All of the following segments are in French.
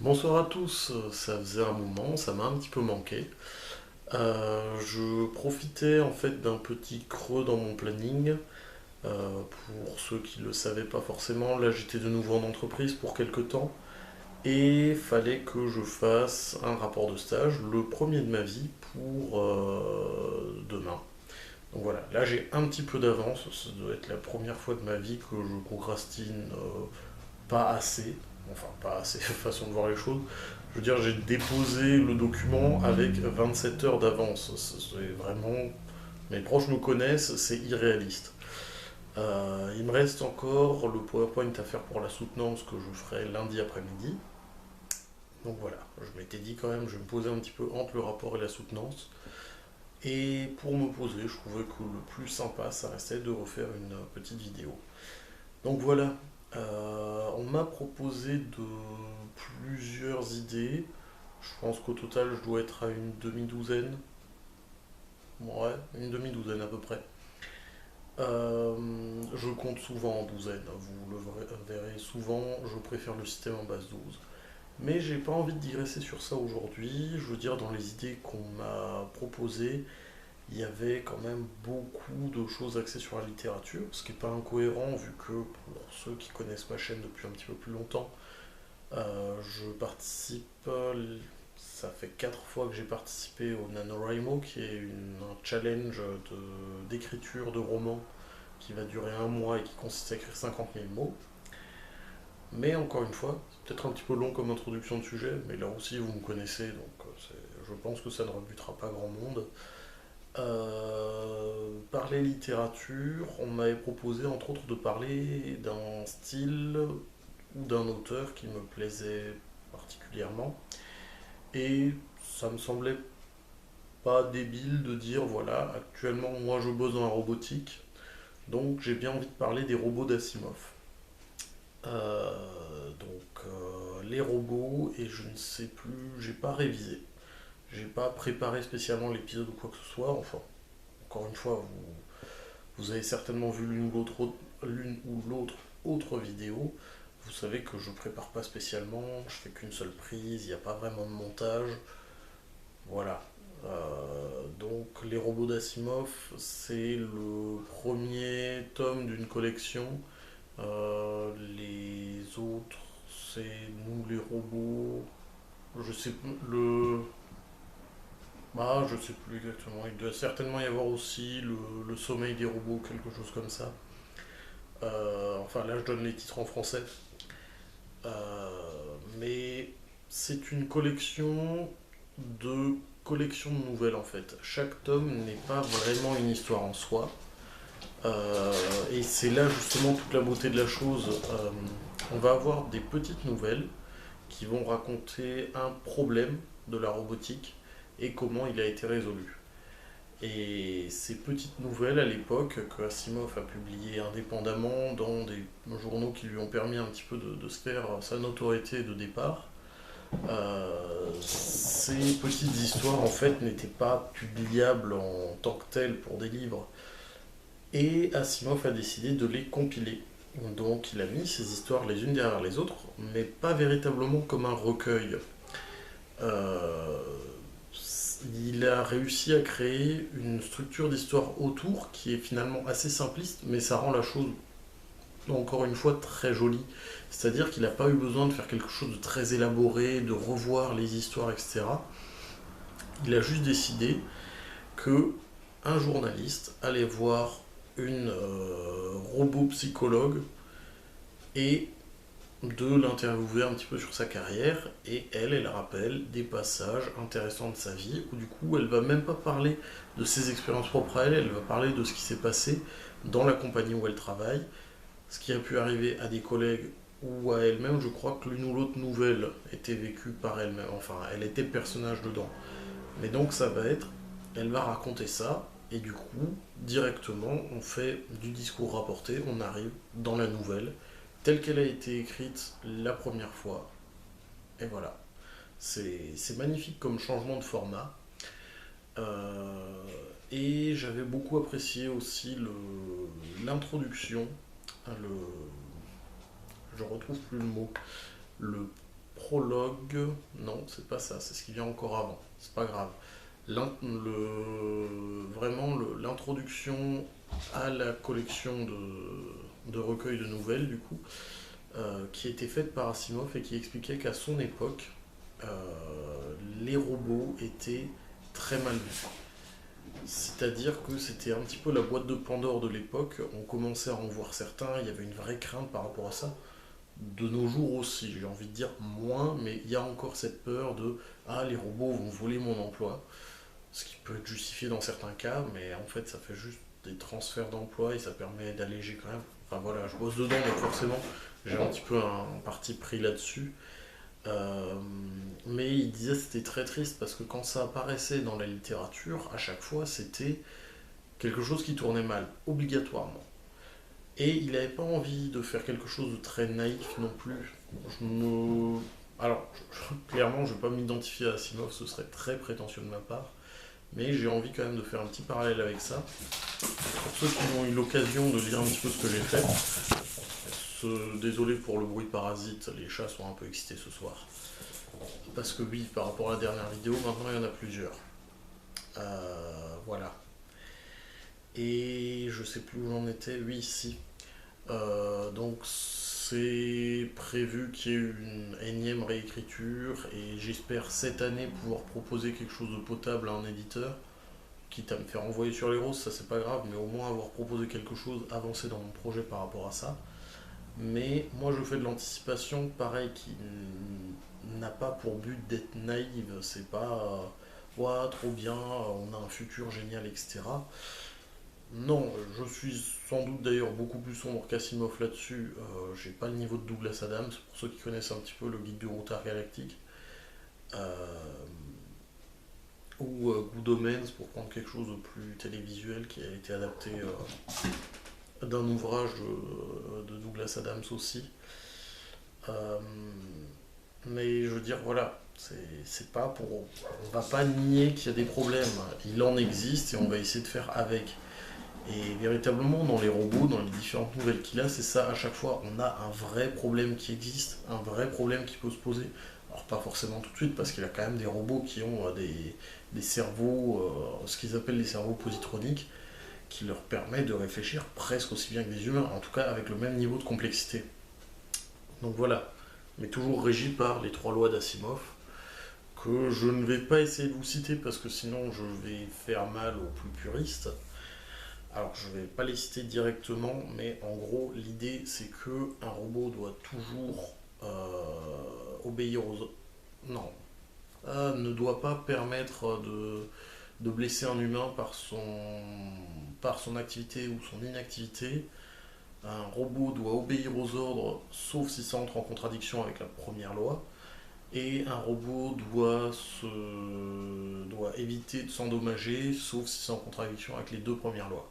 Bonsoir à tous, ça faisait un moment, ça m'a un petit peu manqué. Je profitais en fait d'un petit creux dans mon planning. Pour ceux qui ne le savaient pas forcément, là j'étais de nouveau en entreprise pour quelques temps et fallait que je fasse un rapport de stage, le premier de ma vie pour demain. Donc voilà, là j'ai un petit peu d'avance, ça doit être la première fois de ma vie que je procrastine pas assez, enfin pas assez façon de voir les choses. Je veux dire, j'ai déposé le document avec 27 heures d'avance. C'est vraiment. Mes proches me connaissent, c'est irréaliste. Il me reste encore le PowerPoint à faire pour la soutenance que je ferai lundi après-midi. Donc voilà, je m'étais dit quand même, je vais me poser un petit peu entre le rapport et la soutenance. Et pour me poser, je trouvais que le plus sympa, ça restait de refaire une petite vidéo. Donc voilà, on m'a proposé de plusieurs idées. Je pense qu'au total, je dois être à une demi-douzaine. Ouais, une demi-douzaine à peu près. Je compte souvent en douzaine, vous le verrez souvent, je préfère le système en base 12. Mais j'ai pas envie de digresser sur ça aujourd'hui. Je veux dire, dans les idées qu'on m'a proposées, il y avait quand même beaucoup de choses axées sur la littérature, ce qui n'est pas incohérent vu que pour ceux qui connaissent ma chaîne depuis un petit peu plus longtemps, je participe, ça fait 4 fois que j'ai participé au NaNoWriMo, qui est un challenge d'écriture de romans qui va durer un mois et qui consiste à écrire 50 000 mots. Mais encore une fois, c'est peut-être un petit peu long comme introduction de sujet, mais là aussi vous me connaissez, donc je pense que ça ne rebutera pas grand monde. Parler littérature, on m'avait proposé entre autres de parler d'un style ou d'un auteur qui me plaisait particulièrement. Et ça me semblait pas débile de dire voilà, actuellement moi je bosse dans la robotique, donc j'ai bien envie de parler des robots d'Asimov. Les robots, et je ne sais plus, j'ai pas révisé. J'ai pas préparé spécialement l'épisode ou quoi que ce soit, enfin, encore une fois, vous avez certainement vu l'une ou l'autre autre vidéo. Vous savez que je prépare pas spécialement, je fais qu'une seule prise, il n'y a pas vraiment de montage. Voilà. Donc les robots d'Asimov, c'est le premier tome d'une collection. Les autres, c'est nous les robots. Je sais plus je sais plus exactement. Il doit certainement y avoir aussi le sommeil des robots, quelque chose comme ça. Enfin là je donne les titres en français. Mais c'est une de collection de nouvelles en fait. Chaque tome n'est pas vraiment une histoire en soi. Et c'est là justement toute la beauté de la chose. On va avoir des petites nouvelles qui vont raconter un problème de la robotique et comment il a été résolu. Et ces petites nouvelles à l'époque que Asimov a publiées indépendamment dans des journaux qui lui ont permis un petit peu de se faire sa notoriété de départ, ces petites histoires en fait n'étaient pas publiables en tant que telles pour des livres. Et Asimov a décidé de les compiler. Donc il a mis ces histoires les unes derrière les autres, mais pas véritablement comme un recueil. Euh, il a réussi à créer une structure d'histoire autour qui est finalement assez simpliste, mais ça rend la chose encore une fois très jolie. C'est-à-dire qu'il n'a pas eu besoin de faire quelque chose de très élaboré, de revoir les histoires, etc. Il a juste décidé que un journaliste allait voir une robot psychologue et de l'interviewer un petit peu sur sa carrière et elle rappelle des passages intéressants de sa vie où du coup elle va même pas parler de ses expériences propres à elle, elle va parler de ce qui s'est passé dans la compagnie où elle travaille, ce qui a pu arriver à des collègues ou à elle-même. Je crois que l'une ou l'autre nouvelle était vécue par elle-même, enfin elle était le personnage dedans. Mais donc ça va être, elle va raconter ça et du coup directement on fait du discours rapporté, on arrive dans la nouvelle telle qu'elle a été écrite la première fois. Et voilà. C'est magnifique comme changement de format. Euh, et j'avais beaucoup apprécié aussi l'introduction, le, je retrouve plus le mot, le prologue, non, c'est pas ça, c'est ce qui vient encore avant, c'est pas grave. Vraiment l'introduction à la collection de recueils de nouvelles, du coup, qui était faite par Asimov et qui expliquait qu'à son époque, euh, les robots étaient très mal vus. C'est-à-dire que c'était un petit peu la boîte de Pandore de l'époque, on commençait à en voir certains, il y avait une vraie crainte par rapport à ça. De nos jours aussi, j'ai envie de dire moins, mais il y a encore cette peur de ah, les robots vont voler mon emploi, ce qui peut être justifié dans certains cas, mais en fait ça fait juste des transferts d'emploi et ça permet d'alléger quand même. Enfin voilà, je bosse dedans, donc forcément j'ai un petit peu un parti pris là-dessus. Euh, mais il disait que c'était très triste parce que quand ça apparaissait dans la littérature, à chaque fois c'était quelque chose qui tournait mal, obligatoirement. Et il n'avait pas envie de faire quelque chose de très naïf non plus. Je me... Alors, clairement, je ne vais pas m'identifier à Asimov, ce serait très prétentieux de ma part, mais j'ai envie quand même de faire un petit parallèle avec ça. Pour ceux qui ont eu l'occasion de lire un petit peu ce que j'ai fait, désolé pour le bruit parasite, les chats sont un peu excités ce soir. Parce que oui, par rapport à la dernière vidéo, maintenant il y en a plusieurs. Voilà. Et je sais plus où j'en étais, oui, si. Donc c'est prévu qu'il y ait une énième réécriture et j'espère cette année pouvoir proposer quelque chose de potable à un éditeur, quitte à me faire envoyer sur les roses, ça c'est pas grave, mais au moins avoir proposé quelque chose, avancer dans mon projet par rapport à ça. Mais moi je fais de l'anticipation, pareil, qui n'a pas pour but d'être naïve, c'est pas ouah, trop bien, on a un futur génial, etc. Non, je suis sans doute d'ailleurs beaucoup plus sombre qu'Asimov là-dessus. J'ai pas le niveau de Douglas Adams, pour ceux qui connaissent un petit peu le guide du routard galactique. Euh, ou Good Omens, pour prendre quelque chose de plus télévisuel qui a été adapté d'un ouvrage de Douglas Adams aussi. Euh, mais je veux dire, voilà, c'est pas pour. On va pas nier qu'il y a des problèmes. Il en existe et on va essayer de faire avec. Et véritablement, dans les robots, dans les différentes nouvelles qu'il a, c'est ça, à chaque fois, on a un vrai problème qui existe, un vrai problème qui peut se poser. Alors pas forcément tout de suite, parce qu'il y a quand même des robots qui ont des cerveaux, ce qu'ils appellent les cerveaux positroniques, qui leur permet de réfléchir presque aussi bien que des humains, en tout cas avec le même niveau de complexité. Donc voilà, mais toujours régi par les trois lois d'Asimov, que je ne vais pas essayer de vous citer parce que sinon je vais faire mal aux plus puristes. Alors je ne vais pas les citer directement, mais en gros l'idée c'est que un robot doit toujours obéir aux... Non, ne doit pas permettre de blesser un humain par son activité ou son inactivité. Un robot doit obéir aux ordres, sauf si ça entre en contradiction avec la première loi. Et un robot doit éviter de s'endommager, sauf si c'est en contradiction avec les deux premières lois.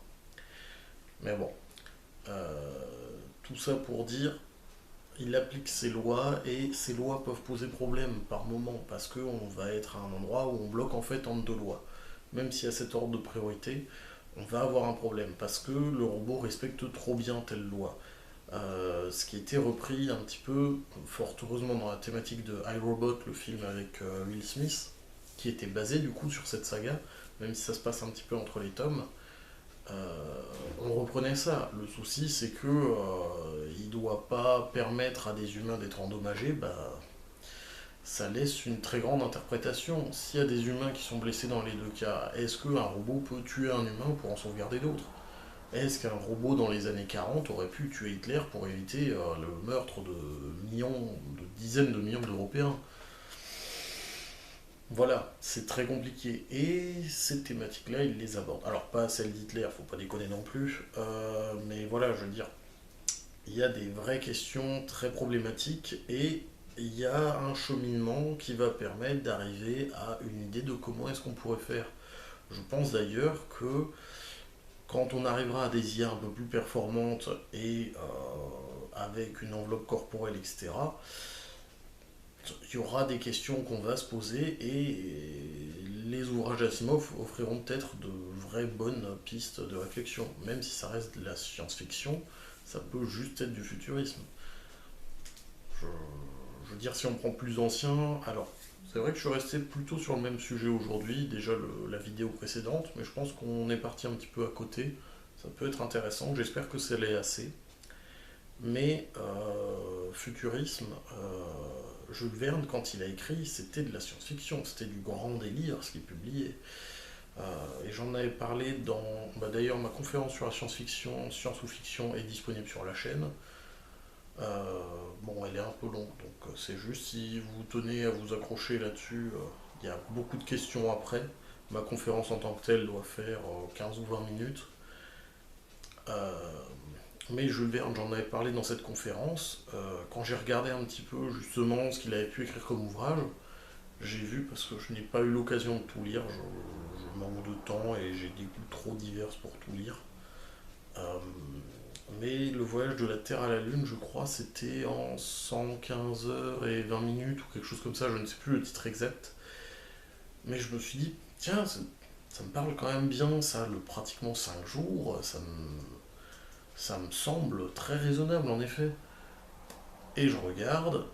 Mais bon, euh, tout ça pour dire, il applique ses lois et ces lois peuvent poser problème par moment parce qu'on va être à un endroit où on bloque en fait entre deux lois. Même s'il y a cet ordre de priorité, on va avoir un problème parce que le robot respecte trop bien telle loi. Ce qui a été repris un petit peu, fort heureusement, dans la thématique de iRobot, le film avec Will Smith, qui était basé du coup sur cette saga, même si ça se passe un petit peu entre les tomes. On reprenait ça. Le souci, c'est que il doit pas permettre à des humains d'être endommagés. Bah, ça laisse une très grande interprétation. S'il y a des humains qui sont blessés dans les deux cas, est-ce qu'un robot peut tuer un humain pour en sauvegarder d'autres? Est-ce qu'un robot dans les années 40 aurait pu tuer Hitler pour éviter le meurtre de millions, de dizaines de millions d'Européens? Voilà, c'est très compliqué. Et ces thématiques-là, il les aborde. Alors, pas celle d'Hitler, faut pas déconner non plus. Mais voilà, je veux dire, il y a des vraies questions très problématiques et il y a un cheminement qui va permettre d'arriver à une idée de comment est-ce qu'on pourrait faire. Je pense d'ailleurs que quand on arrivera à des IA un peu plus performantes et avec une enveloppe corporelle, etc., il y aura des questions qu'on va se poser et les ouvrages d'Asimov offriront peut-être de vraies bonnes pistes de réflexion. Même si ça reste de la science-fiction, ça peut juste être du futurisme. Je, je veux dire, si on prend plus ancien, alors c'est vrai que je suis resté plutôt sur le même sujet aujourd'hui, déjà la vidéo précédente, mais je pense qu'on est parti un petit peu à côté. Ça peut être intéressant, j'espère que ça l'est assez. Mais futurisme, Jules Verne, quand il a écrit, c'était de la science-fiction, c'était du grand délire ce qu'il publiait. Et j'en avais parlé dans. Bah, d'ailleurs, ma conférence sur la science-fiction, science ou fiction, est disponible sur la chaîne. Bon, elle est un peu longue, donc c'est juste si vous tenez à vous accrocher là-dessus, il y a beaucoup de questions après. Ma conférence en tant que telle doit faire 15 ou 20 minutes. Euh, mais Jules Verne, j'en avais parlé dans cette conférence. Quand j'ai regardé un petit peu justement ce qu'il avait pu écrire comme ouvrage, j'ai vu, parce que je n'ai pas eu l'occasion de tout lire, je manque de temps et j'ai des goûts trop divers pour tout lire. Euh, mais le voyage de la Terre à la Lune, je crois, c'était en 115 heures et 20 minutes ou quelque chose comme ça, je ne sais plus le titre exact. Mais je me suis dit, tiens, ça me parle quand même bien, ça, le pratiquement 5 jours, ça me semble très raisonnable en effet. Et je regarde,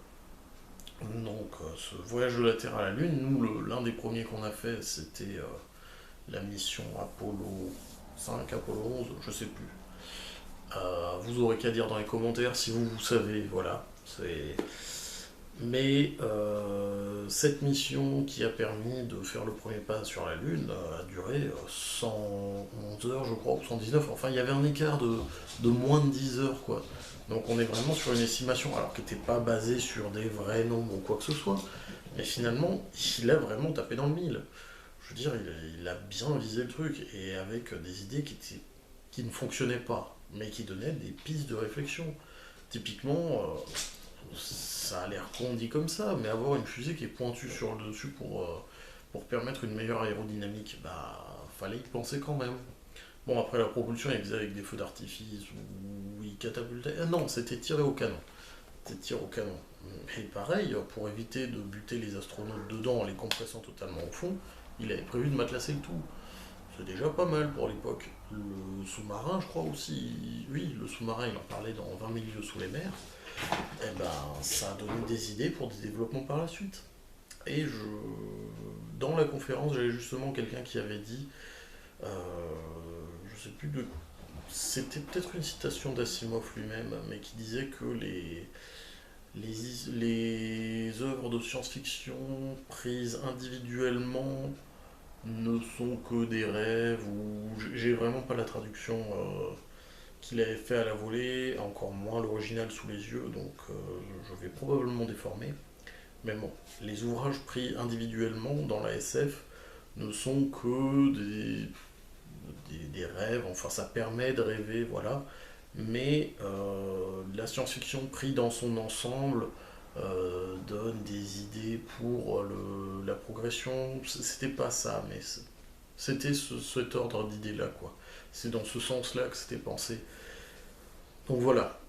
donc ce voyage de la Terre à la Lune, nous, l'un des premiers qu'on a fait, c'était la mission Apollo 5, Apollo 11, je sais plus. Vous aurez qu'à dire dans les commentaires si vous savez, voilà. Mais cette mission qui a permis de faire le premier pas sur la Lune a duré 111 heures, je crois, ou 119. Enfin, il y avait un écart de moins de 10 heures, quoi. Donc on est vraiment sur une estimation, alors qui n'était pas basée sur des vrais nombres ou quoi que ce soit. Mais finalement, il a vraiment tapé dans le mille. Je veux dire, il a bien visé le truc, et avec des idées qui ne fonctionnaient pas, mais qui donnaient des pistes de réflexion. Typiquement, ça a l'air con dit comme ça, mais avoir une fusée qui est pointue sur le dessus pour permettre une meilleure aérodynamique, bah fallait y penser quand même. Bon, après la propulsion, il faisait avec des feux d'artifice, ou il catapultait. Ah non, c'était tiré au canon. C'était tiré au canon. Et pareil, pour éviter de buter les astronautes dedans en les compressant totalement au fond, il avait prévu de matelasser le tout. C'est déjà pas mal pour l'époque. Le sous-marin, je crois aussi, oui, le sous-marin, il en parlait dans 20 000 lieues sous les mers. Eh ben, ça a donné des idées pour des développements par la suite. Et dans la conférence, j'avais justement quelqu'un qui avait dit, euh, je sais plus de, c'était peut-être une citation d'Asimov lui-même, mais qui disait que les œuvres de science-fiction prises individuellement ne sont que des rêves, ou j'ai vraiment pas la traduction qu'il avait fait à la volée, encore moins l'original sous les yeux, donc je vais probablement déformer. Mais bon, les ouvrages pris individuellement dans la SF ne sont que des rêves, enfin ça permet de rêver, voilà. Mais la science-fiction pris dans son ensemble donne des idées pour la progression. C'était pas ça, mais c'était cet ordre d'idées-là, quoi. C'est dans ce sens-là que c'était pensé. Donc voilà,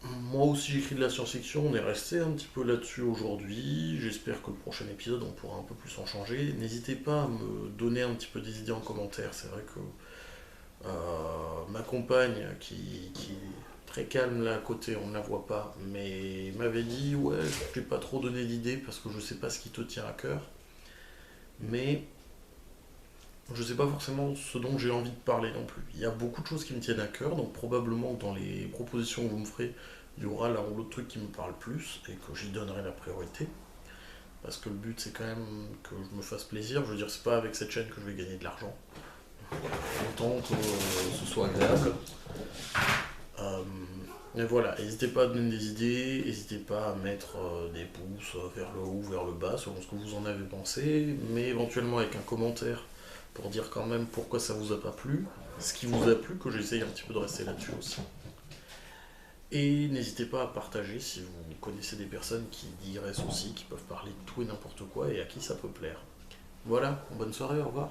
moi aussi j'écris de la science-fiction, on est resté un petit peu là-dessus aujourd'hui. J'espère que le prochain épisode on pourra un peu plus en changer. N'hésitez pas à me donner un petit peu des idées en commentaire. C'est vrai que ma compagne qui est très calme là à côté, on ne la voit pas, mais m'avait dit ouais, je t'ai pas trop donné d'idées parce que je sais pas ce qui te tient à cœur. Mais je sais pas forcément ce dont j'ai envie de parler non plus. Il y a beaucoup de choses qui me tiennent à cœur, donc probablement dans les propositions que vous me ferez, il y aura l'un ou l'autre truc qui me parle plus et que j'y donnerai la priorité. Parce que le but c'est quand même que je me fasse plaisir. Je veux dire, c'est pas avec cette chaîne que je vais gagner de l'argent. Autant que ce soit agréable. Euh, mais voilà, n'hésitez pas à donner des idées, n'hésitez pas à mettre des pouces vers le haut ou vers le bas selon ce que vous en avez pensé, mais éventuellement avec un commentaire pour dire quand même pourquoi ça vous a pas plu, ce qui vous a plu, que j'essaye un petit peu de rester là-dessus aussi. Et n'hésitez pas à partager si vous connaissez des personnes qui digressent aussi, qui peuvent parler de tout et n'importe quoi et à qui ça peut plaire. Voilà, bonne soirée, au revoir.